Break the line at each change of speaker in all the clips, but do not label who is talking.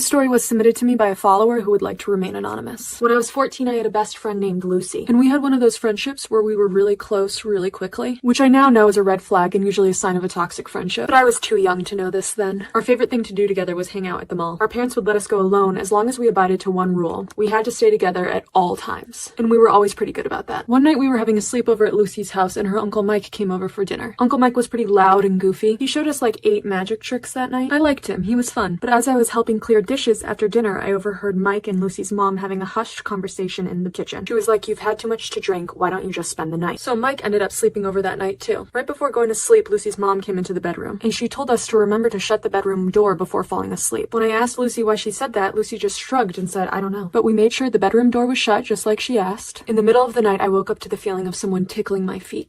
The story was submitted to me by a follower who would like to remain anonymous. When I was 14, I had a best friend named Lucy, and we had one of those friendships where we were really close really quickly, which I now know is a red flag and usually a sign of a toxic friendship. But I was too young to know this then. Our favorite thing to do together was hang out at the mall. Our parents would let us go alone as long as we abided to one rule. We had to stay together at all times, and we were always pretty good about that. One night we were having a sleepover at Lucy's house and her Uncle Mike came over for dinner. Uncle Mike was pretty loud and goofy. He showed us like 8 magic tricks that night. I liked him, he was fun. But as I was helping clear dishes after dinner, I overheard Mike and Lucy's mom having a hushed conversation in the kitchen. She was like, "You've had too much to drink, why don't you just spend the night?" So Mike ended up sleeping over that night too. Right before going to sleep, Lucy's mom came into the bedroom, and she told us to remember to shut the bedroom door before falling asleep. When I asked Lucy why she said that, Lucy just shrugged and said, "I don't know." But we made sure the bedroom door was shut just like she asked. In the middle of the night, I woke up to the feeling of someone tickling my feet.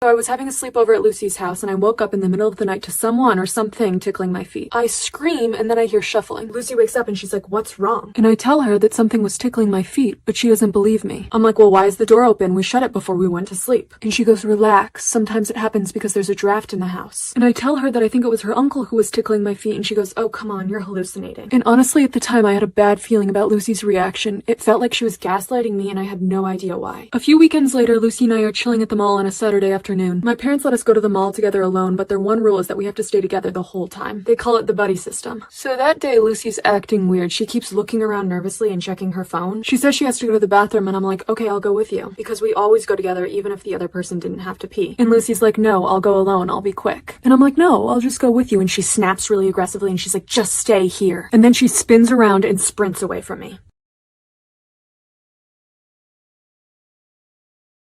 So I was having a sleepover at Lucy's house and I woke up in the middle of the night to someone or something tickling my feet. I scream and then I hear shuffling. Lucy wakes up and she's like, "What's wrong?" And I tell her that something was tickling my feet, but she doesn't believe me. I'm like, "Well, why is the door open? We shut it before we went to sleep." And she goes, "Relax. Sometimes it happens because there's a draft in the house." And I tell her that I think it was her uncle who was tickling my feet and she goes, "Oh, come on, you're hallucinating." And honestly, at the time I had a bad feeling about Lucy's reaction. It felt like she was gaslighting me and I had no idea why. A few weekends later, Lucy and I are chilling at the mall on a Saturday afternoon. My parents let us go to the mall together alone, but their one rule is that we have to stay together the whole time. They call it the buddy system. So that day, Lucy's acting weird. She keeps looking around nervously and checking her phone. She says she has to go to the bathroom, and I'm like, "Okay, I'll go with you." Because we always go together, even if the other person didn't have to pee. And Lucy's like, "No, I'll go alone. I'll be quick." And I'm like, "No, I'll just go with you." And she snaps really aggressively, and she's like, "Just stay here." And then she spins around and sprints away from me.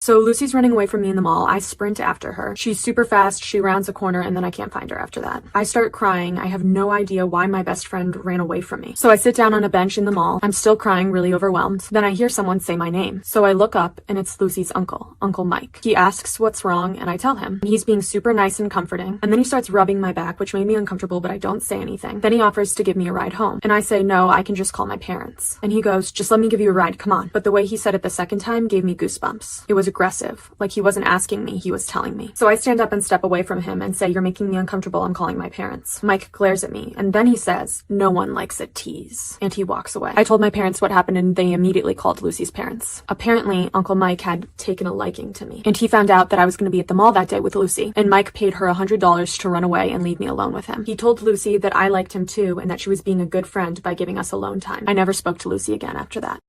So Lucy's running away from me in the mall. I sprint after her. She's super fast. She rounds a corner and then I can't find her after that. I start crying. I have no idea why my best friend ran away from me. So I sit down on a bench in the mall. I'm still crying, really overwhelmed. Then I hear someone say my name. So I look up and it's Lucy's uncle, Uncle Mike. He asks what's wrong and I tell him. He's being super nice and comforting. And then he starts rubbing my back, which made me uncomfortable, but I don't say anything. Then he offers to give me a ride home. And I say, "No, I can just call my parents." And he goes, "Just let me give you a ride, come on." But the way he said it the second time gave me goosebumps. It was aggressive, like he wasn't asking me, he was telling me. So I stand up and step away from him and say, "You're making me uncomfortable, I'm calling my parents." Mike glares at me, and then he says, "No one likes a tease," and he walks away. I told my parents what happened and they immediately called Lucy's parents. Apparently, Uncle Mike had taken a liking to me, and he found out that I was going to be at the mall that day with Lucy, and Mike paid her $100 to run away and leave me alone with him. He told Lucy that I liked him too, and that she was being a good friend by giving us alone time. I never spoke to Lucy again after that.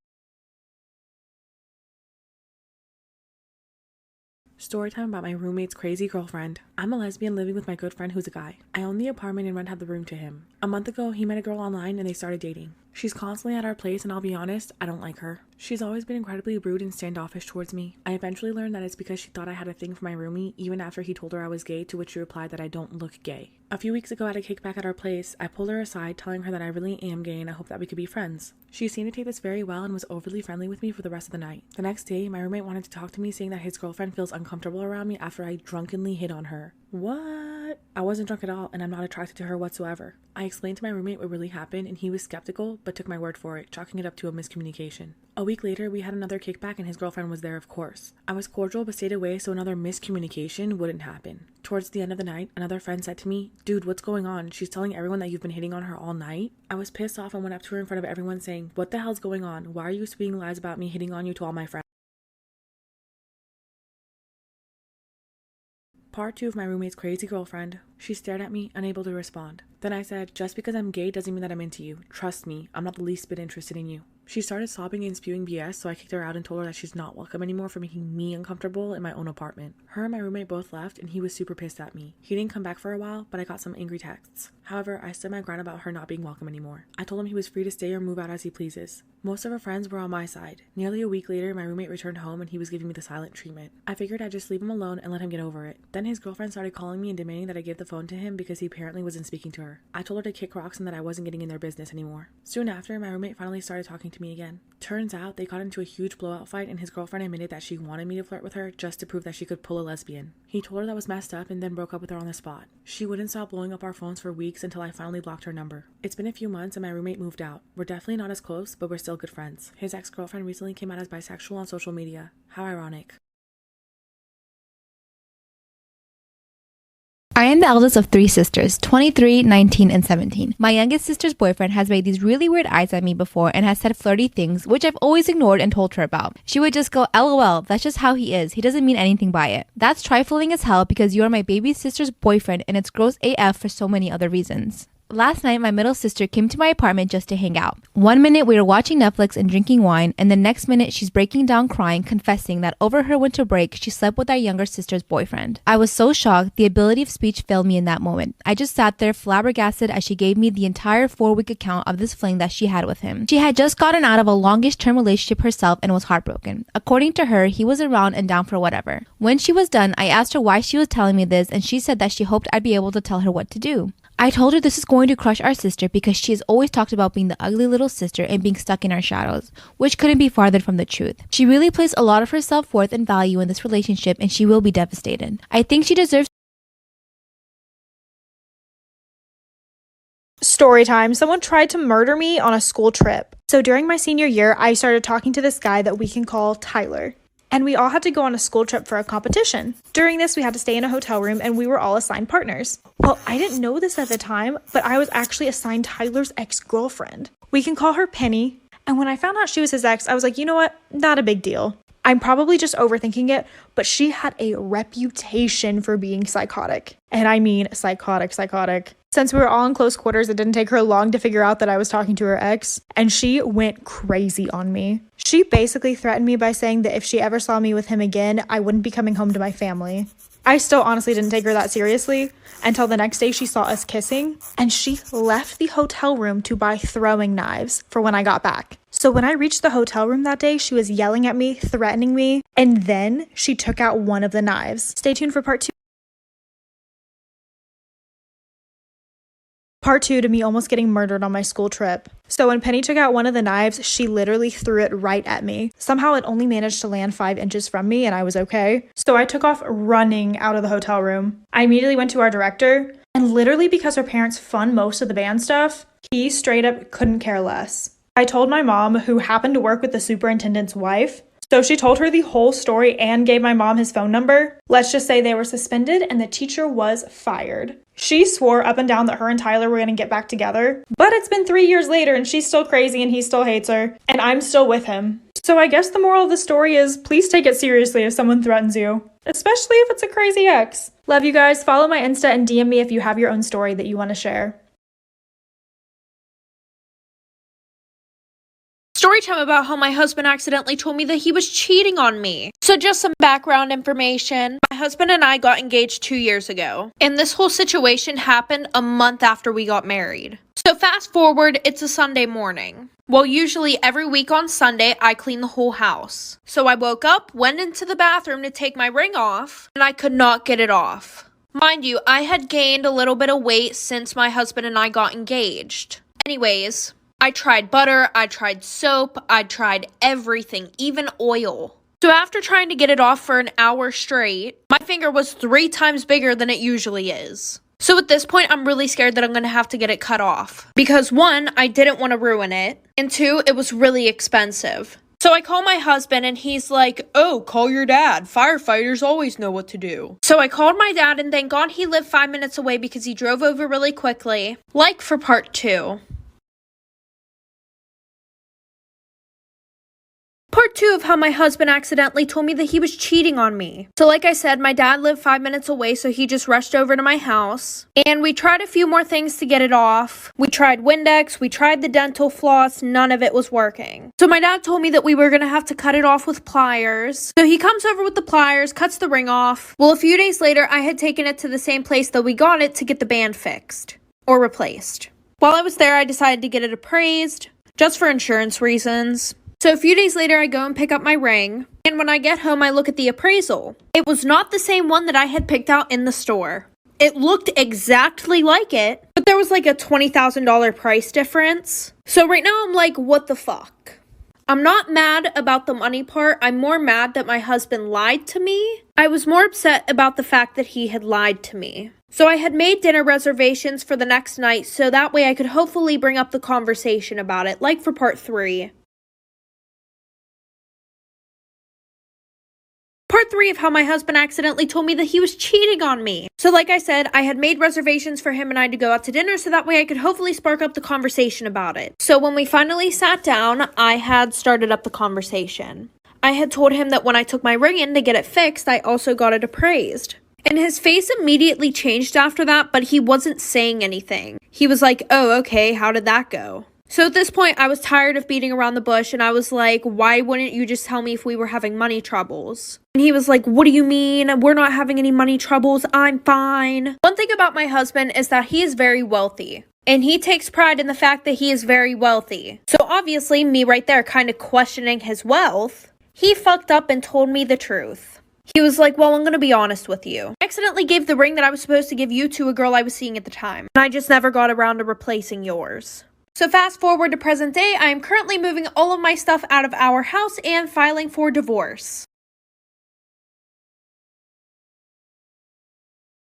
Storytime about my roommate's crazy girlfriend. I'm a lesbian living with my good friend who's a guy. I own the apartment and rent out the room to him. A month ago, he met a girl online and they started dating. She's constantly at our place and I'll be honest, I don't like her. She's always been incredibly rude and standoffish towards me. I eventually learned that it's because she thought I had a thing for my roomie even after he told her I was gay, to which she replied that I don't look gay. A few weeks ago at a kickback at our place, I pulled her aside telling her that I really am gay and I hope that we could be friends. She seemed to take this very well and was overly friendly with me for the rest of the night. The next day, my roommate wanted to talk to me saying that his girlfriend feels uncomfortable around me after I drunkenly hit on her. What? I wasn't drunk at all and I'm not attracted to her whatsoever. I explained to my roommate what really happened and he was skeptical but took my word for it, chalking it up to a miscommunication. A week later, we had another kickback and his girlfriend was there, of course. I was cordial but stayed away so another miscommunication wouldn't happen. Towards the end of the night, another friend said to me, "Dude, what's going on? She's telling everyone that you've been hitting on her all night." I was pissed off and went up to her in front of everyone saying, "What the hell's going on? Why are you spewing lies about me hitting on you to all my friends?" Part 2 of my roommate's crazy girlfriend. She stared at me, unable to respond. Then I said, "Just because I'm gay doesn't mean that I'm into you. Trust me, I'm not the least bit interested in you." She started sobbing and spewing BS, so I kicked her out and told her that she's not welcome anymore for making me uncomfortable in my own apartment. Her and my roommate both left, and he was super pissed at me. He didn't come back for a while, but I got some angry texts. However, I stood my ground about her not being welcome anymore. I told him he was free to stay or move out as he pleases. Most of her friends were on my side. Nearly a week later, my roommate returned home and he was giving me the silent treatment. I figured I'd just leave him alone and let him get over it. Then his girlfriend started calling me and demanding that I give the phone to him because he apparently wasn't speaking to her. I told her to kick rocks and that I wasn't getting in their business anymore. Soon after, my roommate finally started talking to me again. Turns out they got into a huge blowout fight and his girlfriend admitted that she wanted me to flirt with her just to prove that she could pull a lesbian. He told her that was messed up and then broke up with her on the spot. She wouldn't stop blowing up our phones for weeks until I finally blocked her number. It's been a few months and my roommate moved out. We're definitely not as close, but we're still good friends. His ex-girlfriend recently came out as bisexual on social media. How ironic.
I am the eldest of 3 sisters, 23, 19, and 17. My youngest sister's boyfriend has made these really weird eyes at me before and has said flirty things, which I've always ignored and told her about. She would just go, LOL, that's just how he is. He doesn't mean anything by it. That's trifling as hell because you are my baby sister's boyfriend and it's gross AF for so many other reasons. Last night, my middle sister came to my apartment just to hang out. One minute we were watching Netflix and drinking wine, and the next minute she's breaking down crying, confessing that over her winter break, she slept with our younger sister's boyfriend. I was so shocked, the ability of speech failed me in that moment. I just sat there flabbergasted as she gave me the entire 4-week account of this fling that she had with him. She had just gotten out of a longish-term relationship herself and was heartbroken. According to her, he was around and down for whatever. When she was done, I asked her why she was telling me this, and she said that she hoped I'd be able to tell her what to do. I told her this is going to crush our sister because she has always talked about being the ugly little sister and being stuck in our shadows, which couldn't be farther from the truth. She really placed a lot of her self-worth and value in this relationship and she will be devastated. I think she deserves.
Storytime. Someone tried to murder me on a school trip. So during my senior year, I started talking to this guy that we can call Tyler. And we all had to go on a school trip for a competition. During this, we had to stay in a hotel room and we were all assigned partners. Well, I didn't know this at the time, but I was actually assigned Tyler's ex-girlfriend. We can call her Penny. And when I found out she was his ex, I was like, you know what? Not a big deal. I'm probably just overthinking it, but she had a reputation for being psychotic. And I mean psychotic. Since we were all in close quarters, it didn't take her long to figure out that I was talking to her ex, and she went crazy on me. She basically threatened me by saying that if she ever saw me with him again, I wouldn't be coming home to my family. I still honestly didn't take her that seriously until the next day she saw us kissing, and she left the hotel room to buy throwing knives for when I got back. So when I reached the hotel room that day, she was yelling at me, threatening me, and then she took out one of the knives. Stay tuned for part 2. Part 2 to me almost getting murdered on my school trip. So when Penny took out one of the knives, she literally threw it right at me. Somehow it only managed to land 5 inches from me and I was okay. So I took off running out of the hotel room. I immediately went to our director, and literally because her parents fund most of the band stuff, he straight up couldn't care less. I told my mom, who happened to work with the superintendent's wife, so she told her the whole story and gave my mom his phone number. Let's just say they were suspended and the teacher was fired. She swore up and down that her and Tyler were going to get back together, but it's been 3 years later and she's still crazy and he still hates her, and I'm still with him. So I guess the moral of the story is please take it seriously if someone threatens you, especially if it's a crazy ex. Love you guys. Follow my Insta and DM me if you have your own story that you want to share.
Storytime about how my husband accidentally told me that he was cheating on me. So just some background information. My husband and I got engaged 2 years ago, and this whole situation happened a month after we got married. So fast forward, it's a Sunday morning. Well, usually every week on Sunday, I clean the whole house. So I woke up, went into the bathroom to take my ring off, and I could not get it off. Mind you, I had gained a little bit of weight since my husband and I got engaged. Anyways, I tried butter, I tried soap, I tried everything, even oil. So after trying to get it off for an hour straight, my finger was 3 times bigger than it usually is. So at this point, I'm really scared that I'm going to have to get it cut off. Because 1, I didn't want to ruin it, and 2, it was really expensive. So I call my husband and he's like, oh, call your dad. Firefighters always know what to do. So I called my dad and thank God he lived 5 minutes away because he drove over really quickly. Like for part 2. Part 2 of how my husband accidentally told me that he was cheating on me. So like I said, my dad lived 5 minutes away, so he just rushed over to my house. And we tried a few more things to get it off. We tried Windex, we tried the dental floss, none of it was working. So my dad told me that we were going to have to cut it off with pliers. So he comes over with the pliers, cuts the ring off. Well, a few days later, I had taken it to the same place that we got it to get the band fixed. Or replaced. While I was there, I decided to get it appraised, just for insurance reasons. So a few days later, I go and pick up my ring, and when I get home, I look at the appraisal. It was not the same one that I had picked out in the store. It looked exactly like it, but there was like a $20,000 price difference. So right now, I'm like, what the fuck? I'm not mad about the money part. I'm more mad that my husband lied to me. I was more upset about the fact that he had lied to me. So I had made dinner reservations for the next night, so that way I could hopefully bring up the conversation about it, like for part 3. Part 3 of how my husband accidentally told me that he was cheating on me. So like I said, I had made reservations for him and I to go out to dinner so that way I could hopefully spark up the conversation about it. So when we finally sat down, I had started up the conversation. I had told him that when I took my ring in to get it fixed, I also got it appraised. And his face immediately changed after that, but he wasn't saying anything. He was like, oh, okay, how did that go? So at this point, I was tired of beating around the bush, and I was like, why wouldn't you just tell me if we were having money troubles? And he was like, what do you mean? We're not having any money troubles. I'm fine. One thing about my husband is that he is very wealthy. And he takes pride in the fact that he is very wealthy. So obviously, me right there kind of questioning his wealth, he fucked up and told me the truth. He was like, well, I'm going to be honest with you. I accidentally gave the ring that I was supposed to give you to a girl I was seeing at the time. And I just never got around to replacing yours. So fast forward to present day, I am currently moving all of my stuff out of our house and filing for divorce.